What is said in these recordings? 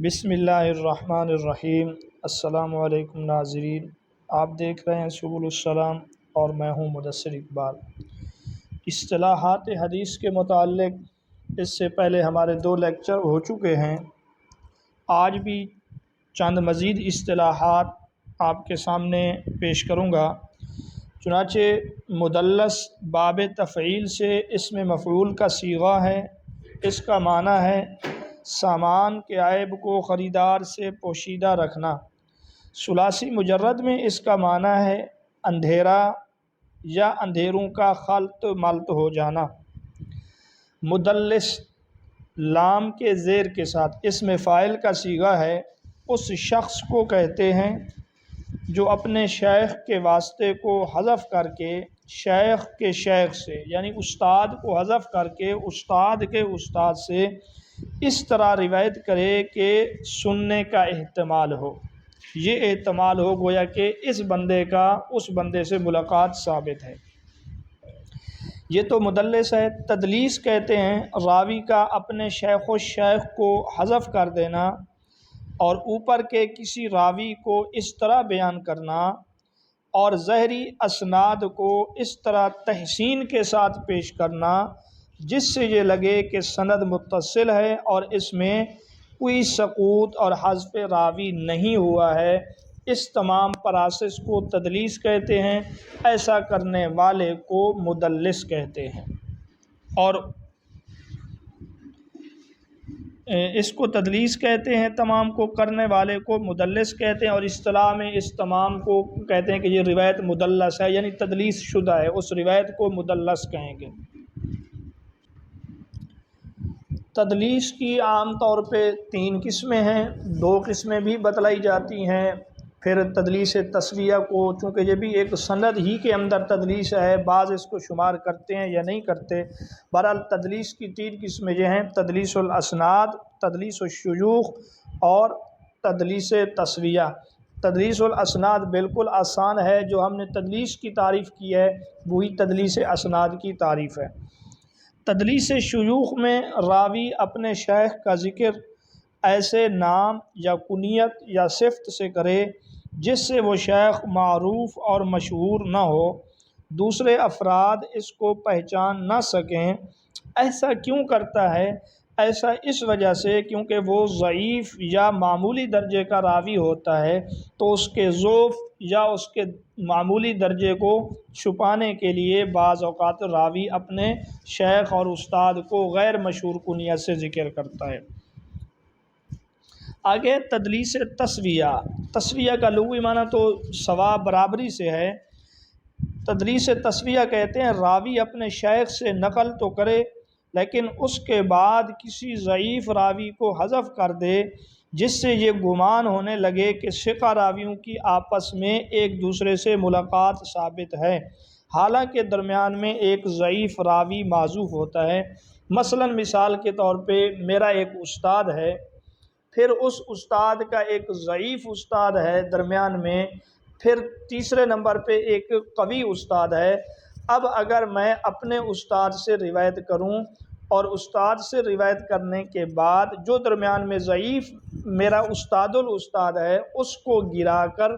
بسم اللہ الرحمن الرحیم۔ السلام علیکم ناظرین، آپ دیکھ رہے ہیں سبل السلام اور میں ہوں مدثر اقبال۔ اصطلاحات حدیث کے متعلق اس سے پہلے ہمارے 2 لیکچر ہو چکے ہیں۔ آج بھی چند مزید اصطلاحات آپ کے سامنے پیش کروں گا۔ چنانچہ مدلس باب تفعیل سے اسم مفعول کا صیغہ ہے۔ اس کا معنی ہے سامان کے عیب کو خریدار سے پوشیدہ رکھنا۔ ثلاثی مجرد میں اس کا معنی ہے اندھیرا یا اندھیروں کا خلط ملط ہو جانا۔ مدلس لام کے زیر کے ساتھ اسم فاعل کا صیغہ ہے۔ اس شخص کو کہتے ہیں جو اپنے شیخ کے واسطے کو حذف کر کے شیخ کے شیخ سے، یعنی استاد کو حذف کر کے استاد کے استاد سے اس طرح روایت کرے کہ سننے کا احتمال ہو، یہ احتمال ہو گویا کہ اس بندے کا اس بندے سے ملاقات ثابت ہے۔ یہ تو مدلس ہے۔ تدلیس کہتے ہیں راوی کا اپنے شیخ و شیخ کو حذف کر دینا اور اوپر کے کسی راوی کو اس طرح بیان کرنا اور ظاہری اسناد کو اس طرح تحسین کے ساتھ پیش کرنا جس سے یہ لگے کہ سند متصل ہے اور اس میں کوئی سقوط اور حذف راوی نہیں ہوا ہے۔ اس تمام پراسس کو تدلیس کہتے ہیں۔ ایسا کرنے والے کو مدلس کہتے ہیں اور اس کو تدلیس کہتے ہیں، تمام کو کرنے والے کو مدلس کہتے ہیں، اور اصطلاح میں اس تمام کو کہتے ہیں کہ یہ روایت مدلس ہے، یعنی تدلیس شدہ ہے، اس روایت کو مدلس کہیں گے۔ تدلیس کی عام طور پہ 3 قسمیں ہیں، 2 قسمیں بھی بتلائی جاتی ہیں۔ پھر تدلیس تسویہ کو، چونکہ یہ بھی ایک سند ہی کے اندر تدلیس ہے، بعض اس کو شمار کرتے ہیں یا نہیں کرتے۔ بہرحال تدلیس کی 3 قسمیں یہ ہیں: تدلیس الاسناد، تدلیس الشیوخ اور تدلیس تسویہ۔ تدلیس الاسناد بالکل آسان ہے، جو ہم نے تدلیس کی تعریف کی ہے وہی تدلیس اسناد کی تعریف ہے۔ تدلیس شیوخ میں راوی اپنے شیخ کا ذکر ایسے نام یا کنیت یا صفت سے کرے جس سے وہ شیخ معروف اور مشہور نہ ہو، دوسرے افراد اس کو پہچان نہ سکیں۔ ایسا کیوں کرتا ہے؟ ایسا اس وجہ سے کیونکہ وہ ضعیف یا معمولی درجے کا راوی ہوتا ہے، تو اس کے ضعف یا اس کے معمولی درجے کو چھپانے کے لیے بعض اوقات راوی اپنے شیخ اور استاد کو غیر مشہور کنیت سے ذکر کرتا ہے۔ آگے تدلیس تسویہ۔ تسویہ کا لغوی معنی تو سوا برابری سے ہے۔ تدلیس تسویہ کہتے ہیں راوی اپنے شیخ سے نقل تو کرے لیکن اس کے بعد کسی ضعیف راوی کو حذف کر دے جس سے یہ گمان ہونے لگے کہ ثقہ راویوں کی آپس میں ایک دوسرے سے ملاقات ثابت ہے، حالانکہ درمیان میں ایک ضعیف راوی معذوف ہوتا ہے۔ مثال کے طور پہ میرا ایک استاد ہے، پھر اس استاد کا ایک ضعیف استاد ہے درمیان میں، پھر تیسرے نمبر پہ ایک قوی استاد ہے۔ اب اگر میں اپنے استاد سے روایت کروں اور استاد سے روایت کرنے کے بعد جو درمیان میں ضعیف میرا استاد الاستاد ہے اس کو گرا کر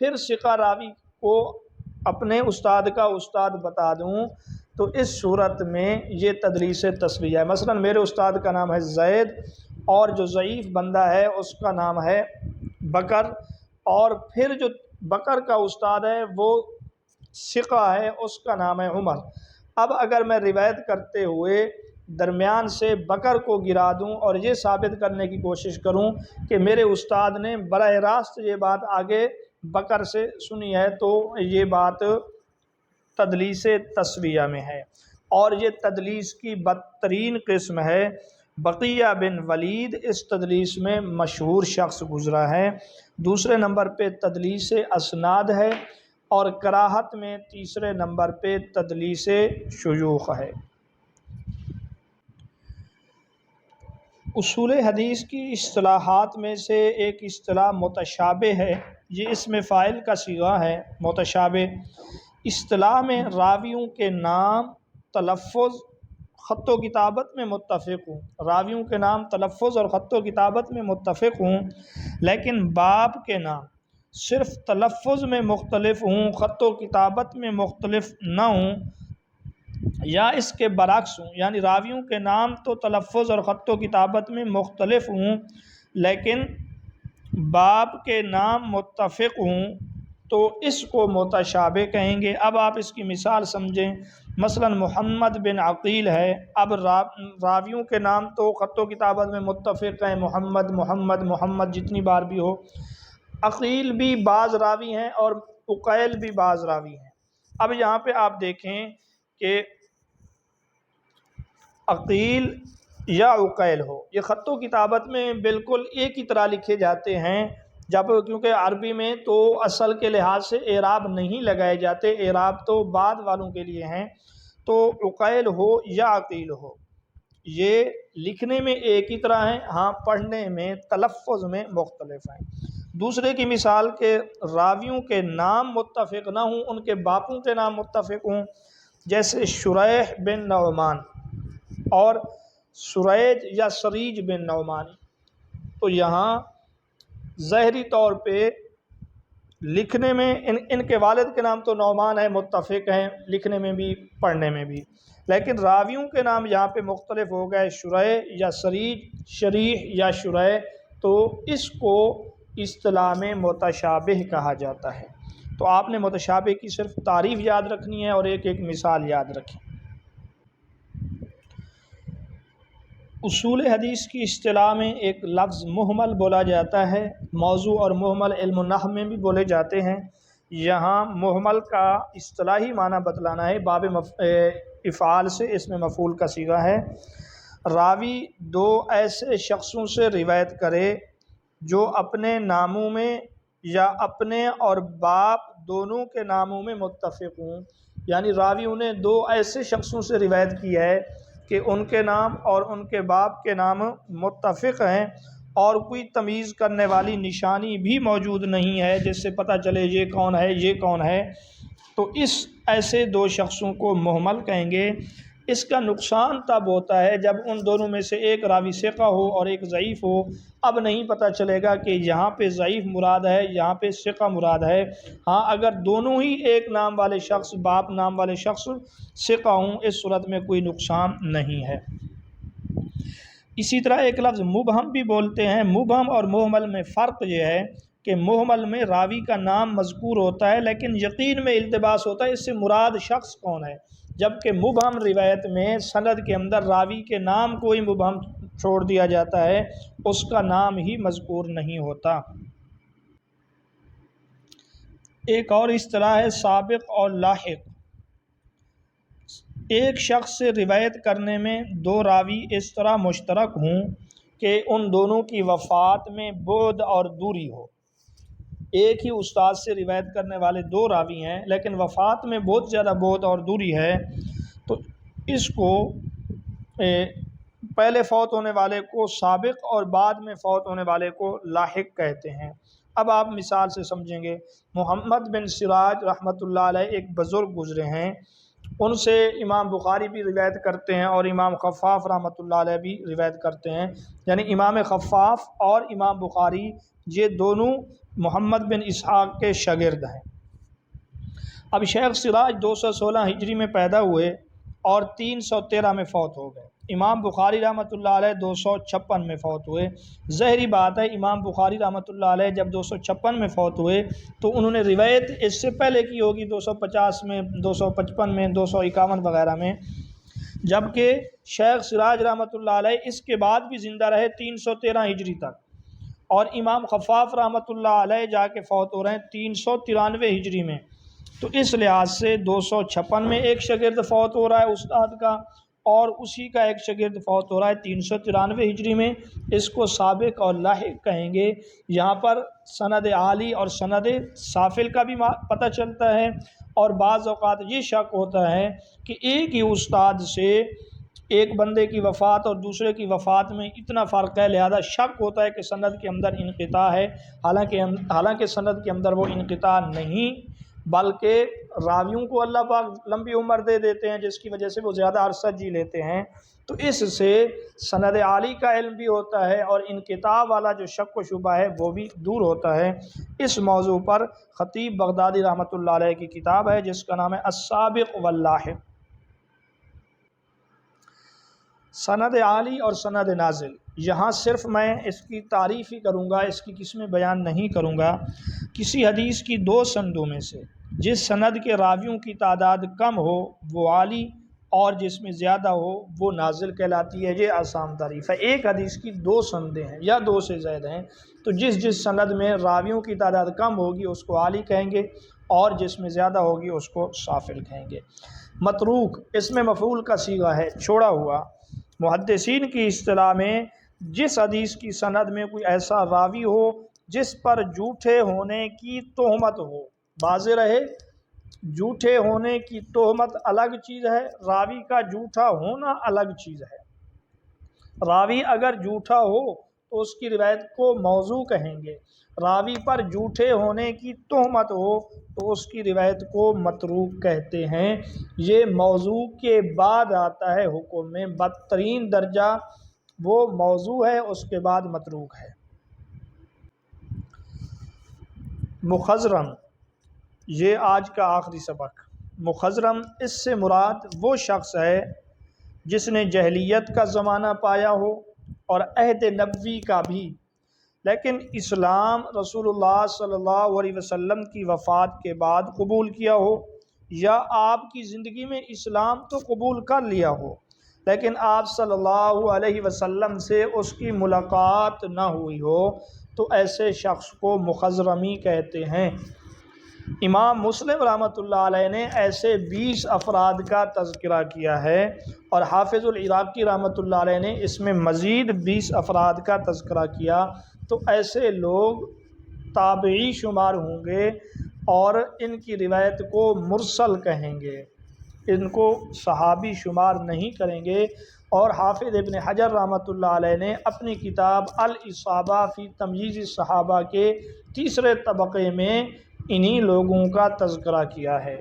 پھر ثقہ راوی کو اپنے استاد کا استاد بتا دوں تو اس صورت میں یہ تدلیس تسویہ ہے۔ مثلا میرے استاد کا نام ہے زید اور جو ضعیف بندہ ہے اس کا نام ہے بکر، اور پھر جو بکر کا استاد ہے وہ ثقہ ہے، اس کا نام ہے عمر۔ اب اگر میں روایت کرتے ہوئے درمیان سے بکر کو گرا دوں اور یہ ثابت کرنے کی کوشش کروں کہ میرے استاد نے براہ راست یہ بات آگے بکر سے سنی ہے، تو یہ بات تدلیس تسویہ میں ہے، اور یہ تدلیس کی بدترین قسم ہے۔ بقیہ بن ولید اس تدلیس میں مشہور شخص گزرا ہے۔ دوسرے نمبر پہ تدلیس اسناد ہے اور کراہت میں تیسرے نمبر پہ تدلیس شیوخ ہے۔ اصول حدیث کی اصطلاحات میں سے ایک اصطلاح متشابہ ہے، یہ اسم فاعل کا صیغہ ہے۔ متشابہ اصطلاح میں راویوں کے نام، تلفظ، خط و کتابت میں متفق ہوں، راویوں کے نام تلفظ اور خط و کتابت میں متفق ہوں، لیکن باب کے نام صرف تلفظ میں مختلف ہوں، خط و کتابت میں مختلف نہ ہوں، یا اس کے برعکس ہوں، یعنی راویوں کے نام تو تلفظ اور خط و کتابت میں مختلف ہوں لیکن باب کے نام متفق ہوں، تو اس کو متشابہ کہیں گے۔ اب آپ اس کی مثال سمجھیں، مثلا محمد بن عقیل ہے، اب راویوں کے نام تو خط و کتابت میں متفق ہیں، محمد محمد محمد جتنی بار بھی ہو، عقیل بھی بعض راوی ہیں اور عقیل بھی بعض راوی ہیں۔ اب یہاں پہ آپ دیکھیں کہ عقیل یا عقیل ہو، یہ خط و کتابت میں بالکل ایک ہی طرح لکھے جاتے ہیں، جب کیونکہ عربی میں تو اصل کے لحاظ سے اعراب نہیں لگائے جاتے، اعراب تو بعد والوں کے لیے ہیں، تو عقیل ہو یا عقیل ہو یہ لکھنے میں ایک ہی طرح ہیں، ہاں پڑھنے میں تلفظ میں مختلف ہیں۔ دوسرے کی مثال کہ راویوں کے نام متفق نہ ہوں، ان کے باپوں کے نام متفق ہوں، جیسے شریح بن نعمان اور سریج یا سریج بن نعمان، تو یہاں ظاہری طور پہ لکھنے میں ان کے والد کے نام تو نعمان ہے، متفق ہیں لکھنے میں بھی پڑھنے میں بھی، لیکن راویوں کے نام یہاں پہ مختلف ہو گئے، شریح یا سریج، شریح یا شریح، تو اس کو اصطلاح میں متشابہ کہا جاتا ہے۔ تو آپ نے متشابہ کی صرف تعریف یاد رکھنی ہے اور ایک ایک مثال یاد رکھیں۔ اصول حدیث کی اصطلاح میں ایک لفظ مہمل بولا جاتا ہے، موضوع اور مہمل علم النحو میں بھی بولے جاتے ہیں۔ یہاں مہمل کا اصطلاحی معنی بتلانا ہے، باب افعال سے اس میں مفعول کا صیغہ ہے۔ راوی دو ایسے شخصوں سے روایت کرے جو اپنے ناموں میں یا اپنے اور باپ دونوں کے ناموں میں متفق ہوں، یعنی راویوں نے دو ایسے شخصوں سے روایت کی ہے کہ ان کے نام اور ان کے باپ کے نام متفق ہیں اور کوئی تمیز کرنے والی نشانی بھی موجود نہیں ہے جس سے پتہ چلے یہ کون ہے یہ کون ہے، تو اس ایسے دو شخصوں کو مہمل کہیں گے۔ اس کا نقصان تب ہوتا ہے جب ان دونوں میں سے ایک راوی ثقہ ہو اور ایک ضعیف ہو، اب نہیں پتہ چلے گا کہ یہاں پہ ضعیف مراد ہے یہاں پہ ثقہ مراد ہے۔ ہاں اگر دونوں ہی ایک نام والے شخص باپ نام والے شخص ثقہ ہوں، اس صورت میں کوئی نقصان نہیں ہے۔ اسی طرح ایک لفظ مبہم بھی بولتے ہیں۔ مبہم اور مہمل میں فرق یہ ہے کہ مہمل میں راوی کا نام مذکور ہوتا ہے لیکن یقین میں التباس ہوتا ہے اس سے مراد شخص کون ہے، جبکہ مبہم روایت میں سند کے اندر راوی کے نام کو ہی مبہم چھوڑ دیا جاتا ہے، اس کا نام ہی مذکور نہیں ہوتا۔ ایک اور اصطلاح ہے سابق اور لاحق۔ ایک شخص سے روایت کرنے میں دو راوی اس طرح مشترک ہوں کہ ان دونوں کی وفات میں بعد اور دوری ہو۔ ایک ہی استاد سے روایت کرنے والے دو راوی ہیں لیکن وفات میں بہت زیادہ بعد اور دوری ہے، تو اس کو پہلے فوت ہونے والے کو سابق اور بعد میں فوت ہونے والے کو لاحق کہتے ہیں۔ اب آپ مثال سے سمجھیں گے، محمد بن سراج رحمۃ اللہ علیہ ایک بزرگ گزرے ہیں، ان سے امام بخاری بھی روایت کرتے ہیں اور امام خفاف رحمۃ اللہ علیہ بھی روایت کرتے ہیں، یعنی امام خفاف اور امام بخاری یہ دونوں محمد بن اسحاق کے شاگرد ہیں۔ اب شیخ سراج 216 ہجری میں پیدا ہوئے اور 313 میں فوت ہو گئے، امام بخاری رحمۃ اللہ علیہ 256 میں فوت ہوئے۔ ظاہری بات ہے امام بخاری رحمۃ اللہ علیہ جب 256 میں فوت ہوئے تو انہوں نے روایت اس سے پہلے کی ہوگی 250 میں، 255 میں، 251 وغیرہ میں، جبکہ شیخ سراج رحمۃ اللہ علیہ اس کے بعد بھی زندہ رہے 313 ہجری تک، اور امام خفاف رحمۃ اللہ علیہ جا کے فوت ہو رہے ہیں 393 ہجری میں، تو اس لحاظ سے 256 میں ایک شاگرد فوت ہو رہا ہے استاد کا اور اسی کا ایک شاگرد فوت ہو رہا ہے 393 ہجری میں، اس کو سابق اور لاحق کہیں گے۔ یہاں پر سند عالی اور سند سافل کا بھی پتہ چلتا ہے، اور بعض اوقات یہ شک ہوتا ہے کہ ایک ہی استاد سے ایک بندے کی وفات اور دوسرے کی وفات میں اتنا فرق ہے، لہذا شک ہوتا ہے کہ سند کے اندر انقطاع ہے، حالانکہ سند کے اندر وہ انقطاع نہیں بلکہ راویوں کو اللہ پاک لمبی عمر دے دیتے ہیں جس کی وجہ سے وہ زیادہ عرصہ جی لیتے ہیں، تو اس سے سند عالی کا علم بھی ہوتا ہے اور انقطاع والا جو شک و شبہ ہے وہ بھی دور ہوتا ہے۔ اس موضوع پر خطیب بغدادی رحمۃ اللہ علیہ کی کتاب ہے جس کا نام ہے السابق واللاحق۔ سند عالی اور سند نازل، یہاں صرف میں اس کی تعریف ہی کروں گا، اس کی قسمیں بیان نہیں کروں گا۔ کسی حدیث کی دو سندوں میں سے جس سند کے راویوں کی تعداد کم ہو وہ عالی اور جس میں زیادہ ہو وہ نازل کہلاتی ہے، یہ آسان تعریف ہے۔ ایک حدیث کی دو سندیں ہیں یا دو سے زائد ہیں تو جس سند میں راویوں کی تعداد کم ہوگی اس کو عالی کہیں گے اور جس میں زیادہ ہوگی اس کو سافل کہیں گے۔ متروک اس میں مفعول کا صیغہ ہے، چھوڑا ہوا۔ محدثین کی اصطلاح میں جس حدیث کی سند میں کوئی ایسا راوی ہو جس پر جھوٹے ہونے کی تہمت ہو، واضح رہے جھوٹے ہونے کی تہمت الگ چیز ہے، راوی کا جھوٹا ہونا الگ چیز ہے۔ راوی اگر جھوٹا ہو تو اس کی روایت کو موضوع کہیں گے، راوی پر جھوٹے ہونے کی تہمت ہو تو اس کی روایت کو متروک کہتے ہیں۔ یہ موضوع کے بعد آتا ہے حکم میں، بدترین درجہ وہ موضوع ہے، اس کے بعد متروک ہے۔ مخضرم، یہ آج کا آخری سبق۔ مخضرم اس سے مراد وہ شخص ہے جس نے جاہلیت کا زمانہ پایا ہو اور عہد نبوی کا بھی، لیکن اسلام رسول اللہ صلی اللہ علیہ وسلم کی وفات کے بعد قبول کیا ہو، یا آپ کی زندگی میں اسلام تو قبول کر لیا ہو لیکن آپ صلی اللہ علیہ وسلم سے اس کی ملاقات نہ ہوئی ہو، تو ایسے شخص کو مخضرمی کہتے ہیں۔ امام مسلم رحمۃ اللہ علیہ نے ایسے 20 افراد کا تذکرہ کیا ہے اور حافظ العراقی رحمۃ اللہ علیہ نے اس میں مزید 20 افراد کا تذکرہ کیا، تو ایسے لوگ تابعی شمار ہوں گے اور ان کی روایت کو مرسل کہیں گے، ان کو صحابی شمار نہیں کریں گے۔ اور حافظ ابن حجر رحمۃ اللہ علیہ نے اپنی کتاب الاصابہ فی تمییز الصحابہ کے تیسرے طبقے میں انہی لوگوں کا تذکرہ کیا ہے۔